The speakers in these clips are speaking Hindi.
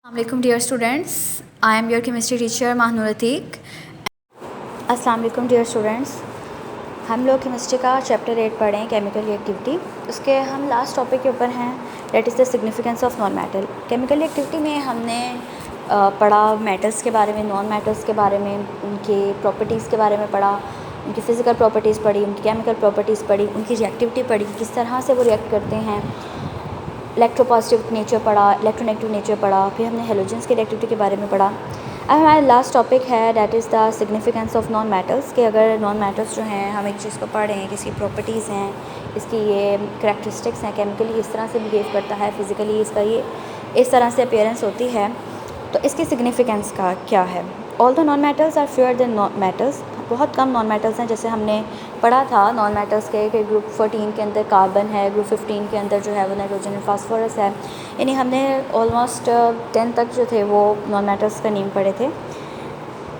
Assalamualaikum dear students, I am your chemistry teacher Mahnur Ateek. Assalamualaikum dear students, हम लोग केमिस्ट्री का चैप्टर 8 पढ़े हैं केमिकल रिएक्टिविटी। उसके हम लास्ट टॉपिक के ऊपर हैं, that is the significance of non metal. Chemical reactivity में हमने पढ़ा मेटल्स के बारे में, नॉन मेटल्स के बारे में, उनके प्रॉपर्टीज़ के बारे में पढ़ा, उनकी फ़िज़िकल प्रॉपर्टीज़ पढ़ी, उनकी केमिकल प्रॉपर्टीज़ पढ़ी, उनकी रिएक्टिविटी पढ़ी, किस तरह से वो रिएक्ट करते हैं। इलेक्ट्रोपॉजिटिव नेचर पढ़ा, इलेक्ट्रोनेगेटिव नेचर पढ़ा, फिर हमने हेलोजेंस की रिएक्टिविटी के बारे में पढ़ा। अब हमारा लास्ट टॉपिक है that is the significance of non metals, कि अगर नॉन मेटल्स जो हैं, हम एक चीज़ को पढ़ रहे हैं, किसकी प्रॉपर्टीज़ हैं, इसकी ये करैक्टरिस्टिक्स हैं, केमिकली इस तरह से बिहेव करता है, फिज़िकली इसका ये इस तरह से अपीयरेंस होती है, तो इसकी सिग्निफिकेंस का क्या है। All the non metals are fewer than metals, बहुत कम नॉन मेटल्स हैं। जैसे हमने पढ़ा था नॉन मेटल्स के ग्रुप 14 के अंदर कार्बन है, ग्रुप 15 के अंदर जो है वो नाइट्रोजन एंड फास्फोरस है। यानी हमने ऑलमोस्ट 10 तक जो थे वो नॉन मेटल्स का नेम पढ़े थे।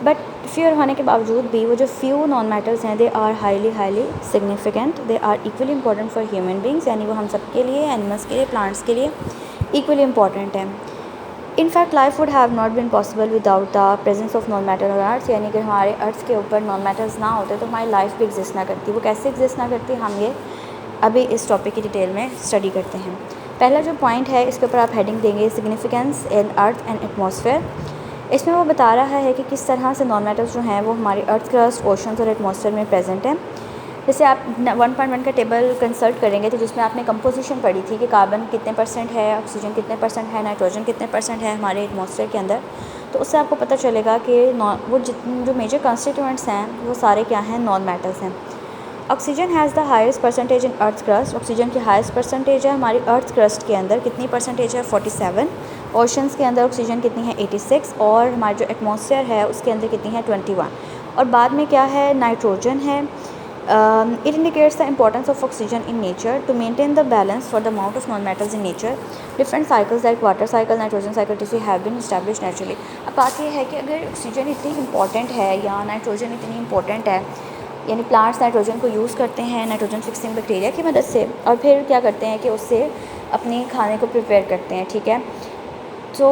बट फ्यूअर होने के बावजूद भी वो जो फ्यू नॉन मेटल्स हैं, they are highly significant, they are equally important for human beings, यानी वो हम सब के लिए, एनिमल्स के लिए, प्लांट्स के लिए इक्वली इंपॉर्टेंट है। In fact life would have not been possible without the presence of non metal on earth, यानी कि हमारे अर्थ के ऊपर नॉन मेटल्स ना होते तो हमारी लाइफ भी एग्जिस्ट ना करती। वो कैसे एग्जिस्ट ना करती, हम ये अभी इस टॉपिक की डिटेल में स्टडी करते हैं। पहला जो पॉइंट है, इसके ऊपर आप हेडिंग देंगे significance in earth and atmosphere. इसमें वो बता रहा है कि किस तरह से नॉन मेटल्स जो हैं वो हमारे अर्थ क्रस्ट, ओशंस और एटमॉस्फेयर में प्रेजेंट हैं। जैसे आप 1.1 का टेबल कंसल्ट करेंगे तो जिसमें आपने कंपोजिशन पढ़ी थी कि कार्बन कितने परसेंट है, ऑक्सीजन कितने परसेंट है, नाइट्रोजन कितने परसेंट है हमारे एटमॉस्फेयर के अंदर, तो उससे आपको पता चलेगा कि वो जो मेजर कॉन्स्टिट्यूएंट्स हैं वो सारे क्या हैं, नॉन मेटल्स हैं। Oxygen has the highest percentage in earth crust, oxygen की हाईएस्ट परसेंटेज है हमारी अर्थ क्रस्ट के अंदर। कितनी परसेंटेज है, 47। ओशंस के अंदर ऑक्सीजन कितनी है, 86। और हमारे जो एटमॉस्फेयर है उसके अंदर कितनी है, 21। और बाद में क्या है, नाइट्रोजन है। It indicates the importance of oxygen in nature to maintain the balance for the amount of non-metals in nature. Different cycles like water cycle, nitrogen cycle, etc. have been established naturally. अब बात यह है कि अगर ऑक्सीजन इतनी इंपॉर्टेंट है या नाइट्रोजन इतनी इंपॉर्टेंट है, यानी प्लांट्स नाइट्रोजन को यूज़ करते हैं नाइट्रोजन फिक्सिंग बैक्टीरिया की मदद से, और फिर क्या करते हैं कि उससे अपने खाने को प्रिपेयर करते हैं, ठीक है। तो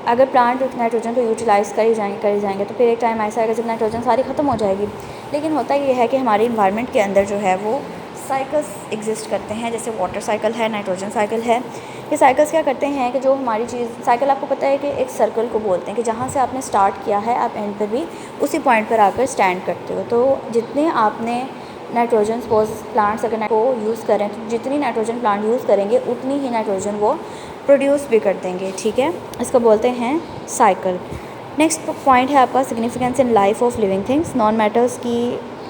अगर प्लांट नाइट्रोजन को यूटिलाइज़ कर ही जाएंगे तो फिर एक टाइम ऐसा आएगा जब नाइट्रोजन सारी ख़त्म हो जाएगी। लेकिन होता ये है कि हमारे इन्वायरमेंट के अंदर जो है वो साइकिल्स एग्जिस्ट करते हैं, जैसे वाटर साइकिल है, नाइट्रोजन साइकिल है। ये साइकिल्स क्या करते हैं कि जो हमारी चीज़, साइकिल आपको पता है कि एक सर्कल को बोलते हैं कि जहाँ से आपने स्टार्ट किया है आप एंड पर भी उसी पॉइंट पर आकर स्टैंड करते हो। तो जितने आपने नाइट्रोजन सपोज प्लांट्स अगर को यूज़ करें तो जितनी नाइट्रोजन प्लांट यूज़ करेंगे उतनी ही नाइट्रोजन वो प्रोड्यूस भी कर देंगे, ठीक है। इसको बोलते हैं साइकिल। नेक्स्ट पॉइंट है आपका significance in life of living things. Non metals की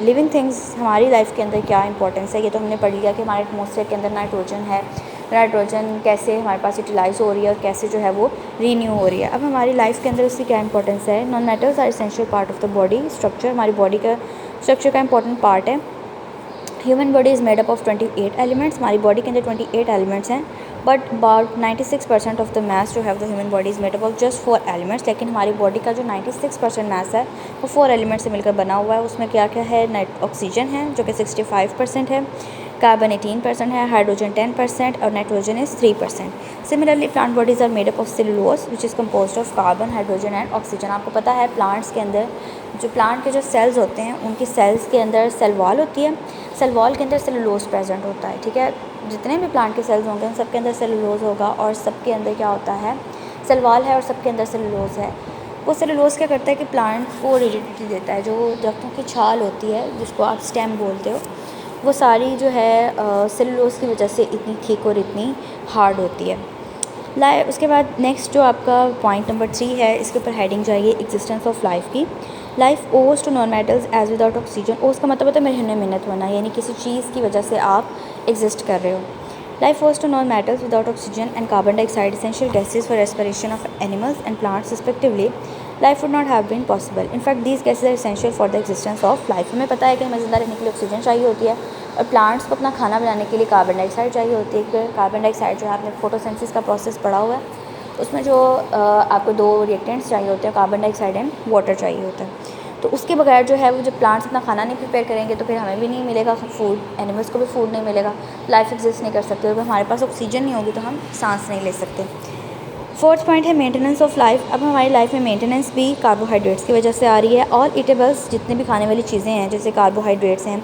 लिविंग थिंग्स हमारी लाइफ के अंदर क्या इंपॉर्टेंस है, ये तो हमने पढ़ लिया कि हमारे एटमॉस्फेयर के अंदर नाइट्रोजन है, नाइट्रोजन कैसे हमारे पास यूटिलाइज हो रही है और कैसे जो है वो रीन्यू हो रही है। अब हमारी लाइफ के अंदर उसकी क्या इंपॉर्टेंस है। Non metals are essential part of the body structure, हमारी बॉडी का स्ट्रक्चर का इंपॉर्टेंट पार्ट है। Human body is made up of 28 elements, हमारी बॉडी के अंदर 28 एलिमेंट्स हैं। But about 96% of the mass जो है the human body is made up of just 4 elements. लेकिन हमारी बॉडी का जो 96% मैस है वो 4 एलिमेंट्स से मिलकर बना हुआ है। उसमें क्या क्या है, ऑक्सीजन है जो कि 65% है, कार्बन 18% है, हाइड्रोजन 10% और nitrogen is 3%। Similarly plant bodies are made up of cellulose which is composed of carbon, hydrogen and oxygen. आपको पता है प्लांट्स के अंदर जो प्लांट के जो सेल्स होते हैं उनकी सेल्स के अंदर सेल वॉल होती है, सेल वॉल के अंदर सेलुलोज प्रेजेंट होता है, ठीक है। जितने भी प्लांट के सेल्स होंगे उन सबके अंदर सेलुलोज होगा और सबके अंदर क्या होता है, सेल वॉल है और सबके अंदर सेलुलोज है। वो सेलुलोज क्या करता है कि प्लांट को रिजिडिटी देता है। जो दरख्तों की छाल होती है जिसको आप स्टेम बोलते हो, वो सारी जो है सेलुलोज की वजह से इतनी थिक और इतनी हार्ड होती है। उसके बाद नेक्स्ट जो आपका पॉइंट नंबर 3 है, इसके ऊपर हेडिंग जाएगी एग्जिस्टेंस ऑफ लाइफ की। Life owes to non metals as without oxygen. Owes का मतलब होता है मेरे मिन्नत होना, यानी किसी चीज़ की वजह से आप एग्जिस्ट कर रहे हो। Life owes to non metals without oxygen and carbon dioxide essential gases for respiration of animals and plants respectively, life would not have been possible. In fact these gases are essential for the existence of life. हमें पता है कि हमें ज़िंदा रहने के लिए ऑक्सीजन चाहिए होती है और प्लांट्स को अपना खाना बनाने के लिए कार्बन डाइऑक्साइड चाहिए होती है। कार्बन डाइऑक्साइड जो है आपने फोटोसिंथेसिस का प्रोसेस पढ़ा हुआ है, उसमें जो आपको 2 रिएक्टेंट्स चाहिए होते हैं, कार्बन डाइऑक्साइड एंड वाटर चाहिए होता है। तो उसके बगैर जो है वो जब प्लांट्स अपना खाना नहीं प्रिपेयर करेंगे तो फिर हमें भी नहीं मिलेगा फूड, एनिमल्स को भी फूड नहीं मिलेगा, लाइफ एग्जिस्ट नहीं कर सकते। और हमारे पास ऑक्सीजन नहीं होगी तो हम सांस नहीं ले सकते। फोर्थ पॉइंट है मेंटेनेंस ऑफ लाइफ। अब हमारी लाइफ में मेंटेनेंस भी कार्बोहाइड्रेट्स की वजह से आ रही है। ऑल ईटेबल्स, जितने भी खाने वाली चीज़ें हैं, जैसे कार्बोहाइड्रेट्स हैं,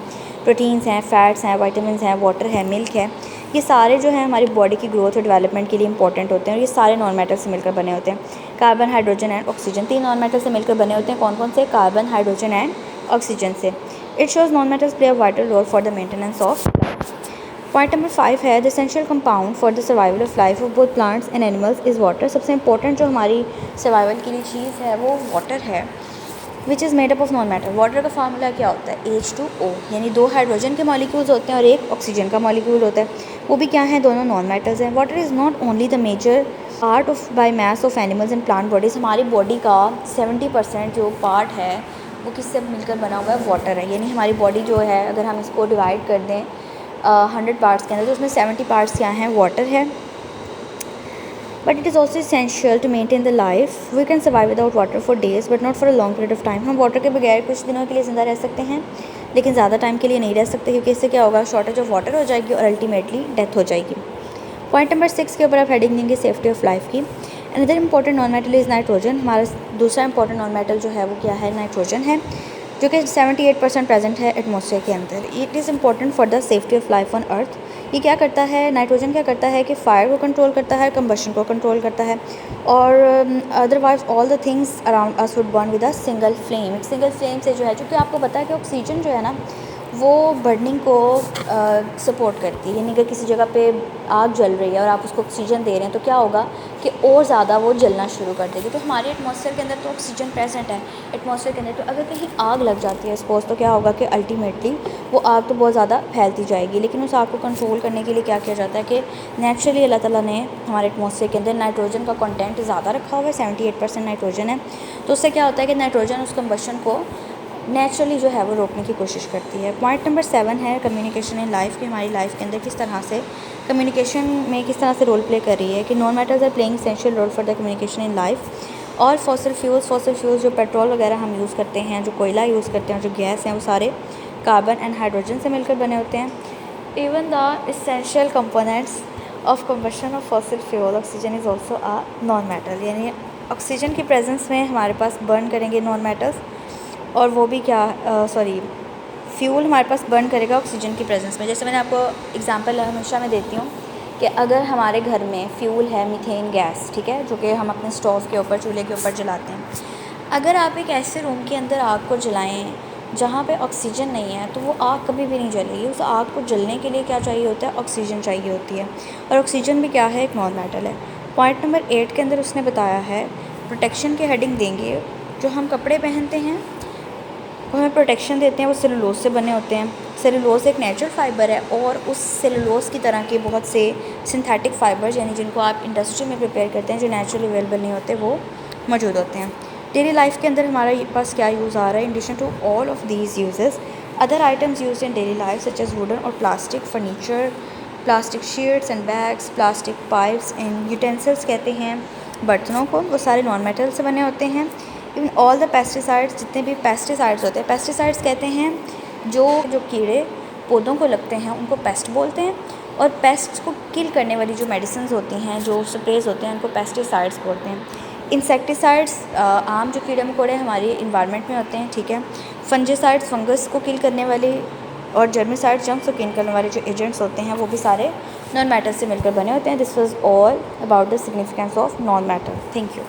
प्रोटीन्स हैं, फैट्स हैं, विटामिन्स हैं, वाटर है, मिल्क है, ये सारे जो हैं हमारी बॉडी की ग्रोथ और डेवलपमेंट के लिए इंपॉर्टेंट होते हैं और ये सारे नॉन मेटल से मिलकर बने होते हैं। Carbon, hydrogen and oxygen, 3 non metal से मिलकर बने होते हैं। कौन कौन से? कार्बन, हाइड्रोजन एंड ऑक्सीजन से। It shows non metals play a vital role for the maintenance of life. Point number 5 है the essential compound for the survival of life of both plants and animals is water. सबसे इंपॉर्टेंट जो हमारी सर्वाइवल के लिए चीज़ है वो वाटर है, which is made up of non metal. Water का फार्मूला क्या होता है? H2O, यानी 2 हाइड्रोजन के मॉलिक्यूल्स होते हैं और 1 ऑक्सीजन का मॉलिक्यूल होता है। वो भी क्या है? दोनों नॉन मेटल्स हैं। Water is not only the major part of by mass of animals and plant bodies. हमारी बॉडी का 70% जो पार्ट है वो किससे मिलकर बना हुआ है? वाटर है। यानी हमारी बॉडी जो है, अगर हम इसको डिवाइड कर दें 100 पार्ट्स के अंदर, तो उसमें 70 पार्ट्स क्या हैं? वाटर है। But it is also essential to maintain the life. We can survive without water for days but not for a long period of time. हम वाटर के बगैर कुछ दिनों के लिए ज़िंदा रह सकते हैं, लेकिन ज़्यादा टाइम के लिए नहीं रह सकते, क्योंकि इससे क्या होगा? शॉर्टेज ऑफ वाटर हो जाएगी और अल्टीमेटली डेथ हो जाएगी। पॉइंट नंबर 6 के ऊपर आप हेडिंग देंगे सेफ्टी ऑफ लाइफ की। Another important non metal is nitrogen. हमारा दूसरा इंपॉर्टेंट नॉन मेटल जो है वो क्या है? नाइट्रोजन है, जो कि 78% प्रेजेंट है एटमॉस्फेयर के अंदर। It is important for the safety of life on earth. ये क्या करता है? नाइट्रोजन क्या करता है कि फायर को कंट्रोल करता है, कंबशन को कंट्रोल करता है, और otherwise all the things around us would burn with a single flame. एक सिंगल फ्लेम से जो है, क्योंकि आपको पता है कि ऑक्सीजन जो है ना वो बर्निंग को सपोर्ट करती है। यानी अगर किसी जगह पे आग जल रही है और आप उसको ऑक्सीजन दे रहे हैं तो क्या होगा कि और ज़्यादा वो जलना शुरू कर देगी। तो हमारे एटमॉस्फेयर के अंदर तो ऑक्सीजन प्रेजेंट है एटमॉस्फेयर के अंदर, तो अगर कहीं आग लग जाती है सपोज, तो क्या होगा कि अल्टीमेटली वो आग तो बहुत ज़्यादा फैलती जाएगी। लेकिन उस आग को कंट्रोल करने के लिए क्या किया जाता है कि नेचुरली अल्लाह ताला ने हमारे एटमॉस्फेयर के अंदर नाइट्रोजन का कंटेंट ज़्यादा रखा हुआ है, 78% नाइट्रोजन है। तो उससे क्या होता है कि नाइट्रोजन उस कंबशन को नेचुरली जो है वो रोकने की कोशिश करती है। पॉइंट नंबर 7 है कम्युनिकेशन इन लाइफ, की हमारी लाइफ के अंदर किस तरह से कम्युनिकेशन में किस तरह से रोल प्ले कर रही है, कि non metals are playing essential role for the communication in life. और फॉसिल फ्यूल्स जो पेट्रोल वगैरह हम यूज़ करते हैं, जो कोयला यूज़ करते हैं, जो गैस हैं, वो सारे कार्बन एंड हाइड्रोजन से मिलकर बने होते हैं। Even the essential components of combustion of fossil fuel, oxygen is also a non metal. यानी ऑक्सीजन की प्रेजेंस में हमारे पास बर्न करेंगे नॉन मेटल्स, और वो भी क्या फ्यूल हमारे पास बर्न करेगा ऑक्सीजन की प्रेजेंस में। जैसे मैंने आपको एग्जांपल हमेशा मैं देती हूँ कि अगर हमारे घर में फ्यूल है मीथेन गैस, ठीक है, जो कि हम अपने स्टोव के ऊपर, चूल्हे के ऊपर जलाते हैं। अगर आप एक ऐसे रूम के अंदर आग को जलाएं जहाँ पे ऑक्सीजन नहीं है, तो वो आग कभी भी नहीं जलेगी। उस आग को जलने के लिए क्या चाहिए होता है? ऑक्सीजन चाहिए होती है, और ऑक्सीजन भी क्या है? एक नॉन मेटल है। पॉइंट नंबर 8 के अंदर उसने बताया है प्रोटेक्शन के हेडिंग देंगे। जो हम कपड़े पहनते हैं वो हमें प्रोटेक्शन देते हैं, वो सेलुलोज से बने होते हैं। सेलुलोज एक नेचुरल फाइबर है, और उस सेलुलोज की तरह के बहुत से सिंथेटिक फाइबर्स, यानी जिनको आप इंडस्ट्री में प्रिपेयर करते हैं, जो नेचुरली अवेलेबल नहीं होते, वो मौजूद होते हैं। डेली लाइफ के अंदर हमारे पास क्या यूज़ आ रहा है? In addition to all of these uses, other items use in daily life such as wooden और plastic furniture, plastic sheets and bags, plastic pipes and utensils कहते हैं बर्तनों को, वो सारे नॉन मेटल से बने होते हैं। इवन ऑल द पेस्टिसाइड्स, जितने भी पेस्टिसाइड्स होते हैं, पेस्टिसाइड्स कहते हैं जो कीड़े पौधों को लगते हैं उनको पेस्ट बोलते हैं, और पेस्ट को किल करने वाली जो मेडिसिन होती हैं, जो स्प्रेज होते हैं, उनको पेस्टिसाइड्स बोलते हैं। इंसेक्टिसाइड्स आम जो कीड़े मकोड़े हमारे इन्वायरमेंट में होते हैं, ठीक है। फंजीसाइड्स फंगस को किल करने वाले, और जर्मिसाइड्स जर्म्स को किल करने वाले जो एजेंट्स होते हैं, वो भी सारे नॉन मेटल से मिलकर बने होते हैं। This was all about the significance of non metal. Thank you.